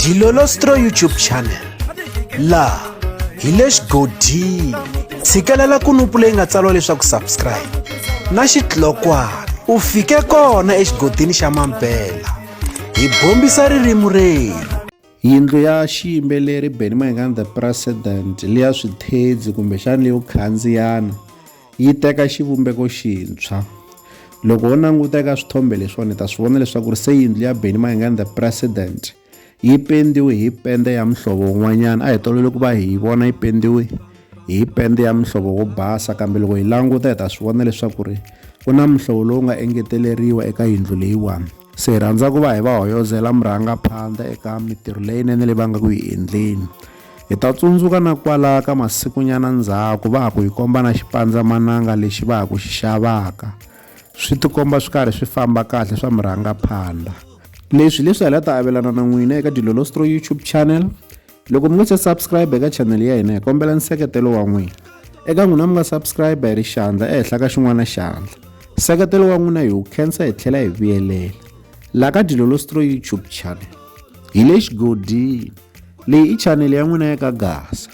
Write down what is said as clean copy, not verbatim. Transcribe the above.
Dilolostro YouTube channel laha hi le xigodini. Tshikelela kunupu leyi nga tsariwa leswaku subscribe na xitlokwana u fike kona exigodini xa Mampela. Hi bombisa ririmi rero. Yindlu ya xiyimbeleri Benny Mayengani the President liya swithedzi kumbe xana leyo khandziyana yi teka xivumbeko xintshwa. Loko u languta eka swithombe leswiwani ta swi vona leswaku se yindlu ya Benny Mayengani the President yi pendiwe hi pende ya mhlovo wun'wanyana. A hi tolovele ku va hi vona yi pendiwe hi pende ya mhlovo wo basa, kambe loko hi languta hi ta swi vona leswaku ku na mhlovo lowu nga engeteleriwa eka yindlu leyiwani. Se hi rhandza ku va hi va hoyozela murhangaphandle eka mitirho leyinene leyi va nga ku hi endleni. Hi ta tsundzuka na kwala ka masikunyana ndzhaku va ha ku hi komba na xipandzamananga lexi va ha ku xi xavaka, swi tikomba swi karhi swi famba kahle swa murhangaphandle. Leswi hi la ta avelana na n'wina eka Dilolostro YouTube channel. Loko mi nga se subscribe eka channel ya hina hi kombela nseketelo wa n'wina. Eka n'wina mi nga subscribe hi ri xandla ehenhla ka xin'wana xandla, nseketelo wa n'wina hi wu khensa hi tlhela hi vuyelela laha ka Dilolostro YouTube channel. Hi le xigodini, leyi i channel ya n'wina ya ka Gasa.